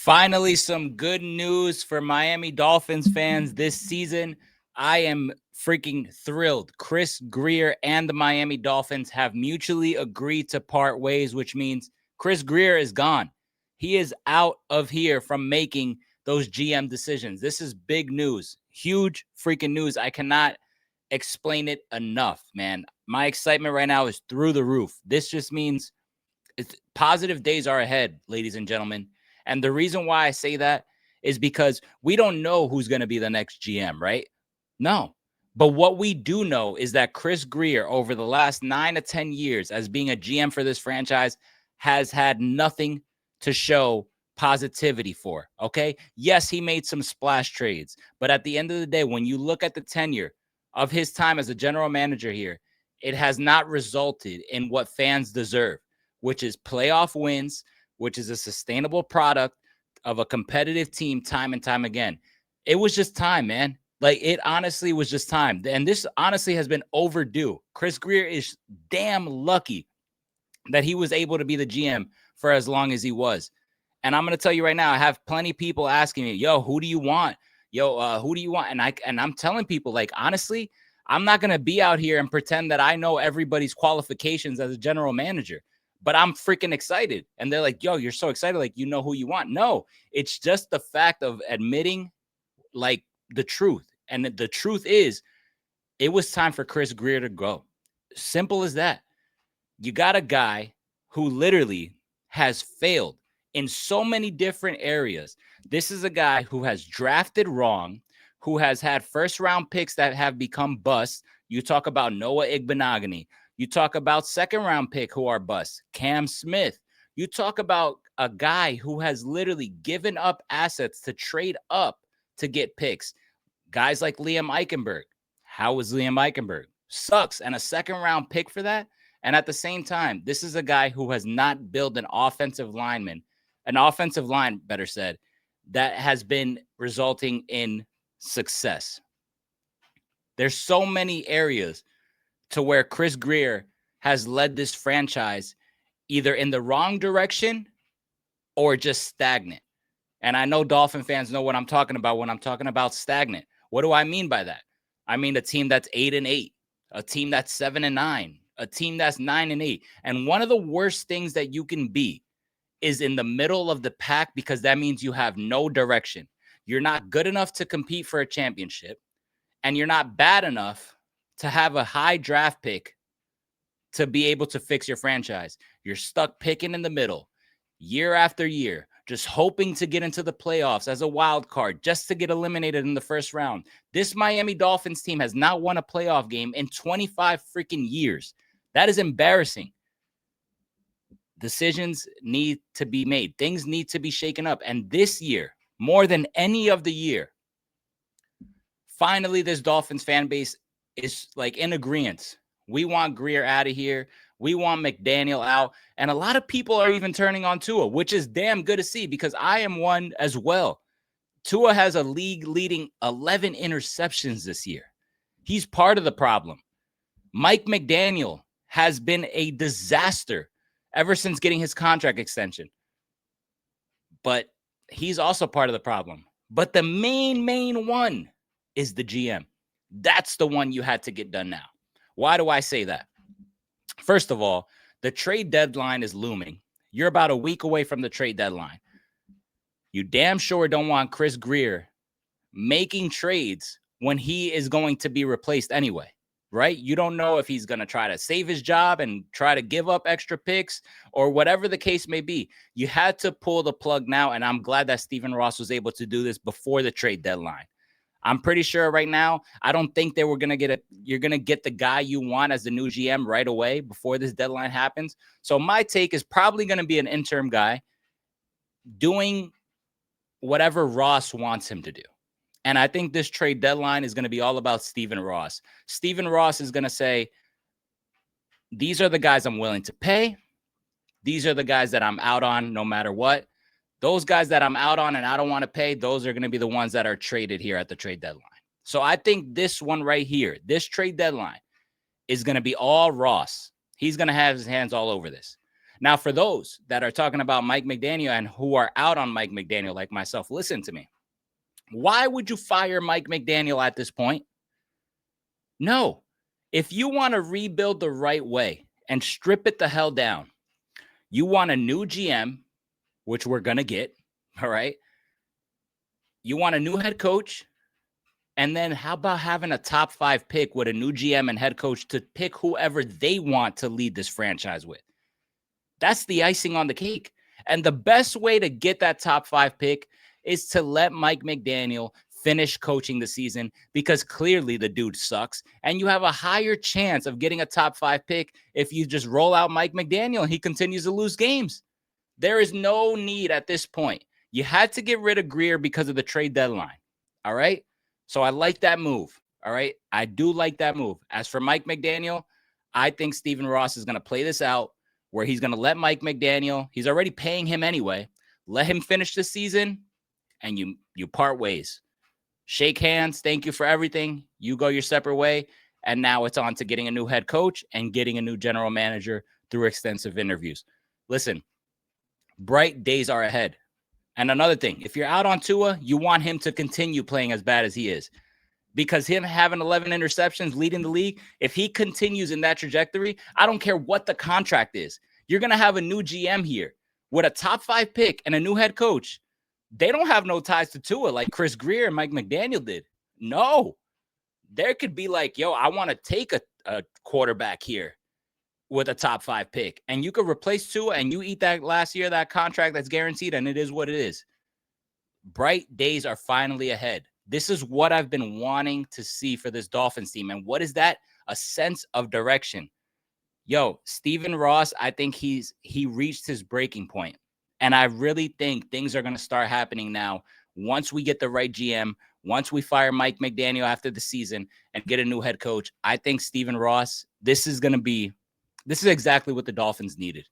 Finally, some good news for Miami Dolphins fans this season. I am freaking thrilled. Chris Grier and the Miami Dolphins have mutually agreed to part ways, which means Chris Grier is gone. He is out of here from making those GM decisions. This is big news, huge freaking news. I cannot explain it enough, man. My excitement right now is through the roof. This just means positive days are ahead, ladies and gentlemen. And the reason why I say that is because we don't know who's going to be the next GM, right? No. But what we do know is that Chris Grier, over the last 9 to 10 years as being a GM for this franchise, has had nothing to show positivity for, okay? Yes, he made some splash trades, but at the end of the day, when you look at the tenure of his time as a general manager here, it has not resulted in what fans deserve, which is playoff wins, which is a sustainable product of a competitive team time and time again. It was just time, man. Like, it honestly was just time. And this honestly has been overdue. Chris Grier is damn lucky that he was able to be the GM for as long as he was. And I'm going to tell you right now, I have plenty of people asking me, yo, who do you want? Yo, who do you want? And I'm telling people, like, honestly, I'm not going to be out here and pretend that I know everybody's qualifications as a general manager. But I'm freaking excited. And they're like, yo, you're so excited. Like, you know who you want. No, it's just the fact of admitting, like, the truth. And the truth is, it was time for Chris Grier to go. Simple as that. You got a guy who literally has failed in so many different areas. This is a guy who has drafted wrong, who has had first-round picks that have become busts. You talk about Noah Igbenogany. You talk about second-round pick who are busts, Cam Smith. You talk about a guy who has literally given up assets to trade up to get picks. Guys like Liam Eichenberg. How was Liam Eichenberg? Sucks. And a second-round pick for that? And at the same time, this is a guy who has not built an offensive line, better said, that has been resulting in success. There's so many areas to where Chris Grier has led this franchise either in the wrong direction or just stagnant. And I know Dolphin fans know what I'm talking about when I'm talking about stagnant. What do I mean by that? I mean a team that's 8-8, a team that's 7-9, a team that's 9-8. And one of the worst things that you can be is in the middle of the pack, because that means you have no direction. You're not good enough to compete for a championship, and you're not bad enough to have a high draft pick to be able to fix your franchise. You're stuck picking in the middle year after year, just hoping to get into the playoffs as a wild card, just to get eliminated in the first round. This Miami Dolphins team has not won a playoff game in 25 freaking years. That is embarrassing. Decisions need to be made. Things need to be shaken up. And this year, more than any other year, finally, this Dolphins fan base is like in agreement. We want Grier out of here. We want McDaniel out. And a lot of people are even turning on Tua, which is damn good to see, because I am one as well. Tua has a league-leading 11 interceptions this year. He's part of the problem. Mike McDaniel has been a disaster ever since getting his contract extension. But he's also part of the problem. But the main one is the GM. That's the one you had to get done now. Why do I say that? First of all, the trade deadline is looming. You're about a week away from the trade deadline. You damn sure don't want Chris Grier making trades when he is going to be replaced anyway, right? You don't know if he's going to try to save his job and try to give up extra picks or whatever the case may be. You had to pull the plug now, and I'm glad that Stephen Ross was able to do this before the trade deadline. I'm pretty sure right now, I don't think you're going to get the guy you want as the new GM right away before this deadline happens. So my take is probably going to be an interim guy doing whatever Ross wants him to do. And I think this trade deadline is going to be all about Stephen Ross. Stephen Ross is going to say, these are the guys I'm willing to pay. These are the guys that I'm out on no matter what. Those guys that I'm out on and I don't want to pay, those are going to be the ones that are traded here at the trade deadline. So I think this one right here, this trade deadline, is going to be all Ross. He's going to have his hands all over this. Now, for those that are talking about Mike McDaniel and who are out on Mike McDaniel like myself, listen to me. Why would you fire Mike McDaniel at this point? No. If you want to rebuild the right way and strip it the hell down, you want a new GM, which we're going to get, all right? You want a new head coach, and then how about having a top 5 pick with a new GM and head coach to pick whoever they want to lead this franchise with? That's the icing on the cake. And the best way to get that top 5 pick is to let Mike McDaniel finish coaching the season, because clearly the dude sucks. And you have a higher chance of getting a top 5 pick if you just roll out Mike McDaniel and he continues to lose games. There is no need at this point. You had to get rid of Grier because of the trade deadline. All right. So I like that move. All right. I do like that move. As for Mike McDaniel, I think Stephen Ross is going to play this out where he's going to let Mike McDaniel, he's already paying him anyway, let him finish the season, and you part ways. Shake hands. Thank you for everything. You go your separate way. And now it's on to getting a new head coach and getting a new general manager through extensive interviews. Listen, bright days are ahead. And another thing, if you're out on Tua, you want him to continue playing as bad as he is. Because him having 11 interceptions leading the league, if he continues in that trajectory, I don't care what the contract is. You're going to have a new GM here with a top 5 pick and a new head coach. They don't have no ties to Tua like Chris Grier and Mike McDaniel did. No. There could be like, yo, I want to take a quarterback here with a top 5 pick. And you could replace Tua and you eat that last year, that contract that's guaranteed, and it is what it is. Bright days are finally ahead. This is what I've been wanting to see for this Dolphins team. And what is that? A sense of direction. Yo, Stephen Ross, I think he reached his breaking point. And I really think things are going to start happening now once we get the right GM, once we fire Mike McDaniel after the season and get a new head coach. I think Stephen Ross, this is exactly what the Dolphins needed.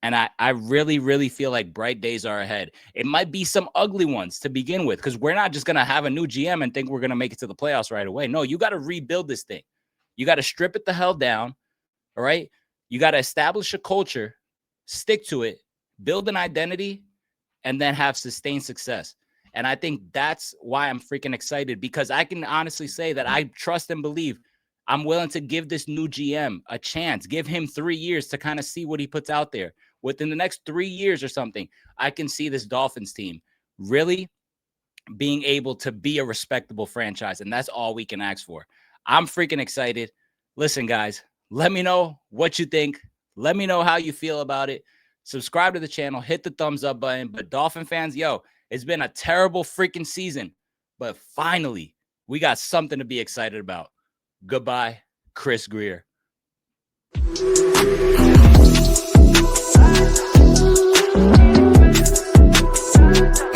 And I really, really feel like bright days are ahead. It might be some ugly ones to begin with, because we're not just going to have a new GM and think we're going to make it to the playoffs right away. No, you got to rebuild this thing. You got to strip it the hell down. All right. You got to establish a culture, stick to it, build an identity, and then have sustained success. And I think that's why I'm freaking excited, because I can honestly say that I trust and believe I'm willing to give this new GM a chance, give him 3 years to kind of see what he puts out there. Within the next 3 years or something, I can see this Dolphins team really being able to be a respectable franchise. And that's all we can ask for. I'm freaking excited. Listen, guys, let me know what you think. Let me know how you feel about it. Subscribe to the channel, hit the thumbs up button. But Dolphin fans, yo, it's been a terrible freaking season. But finally, we got something to be excited about. Goodbye, Chris Grier.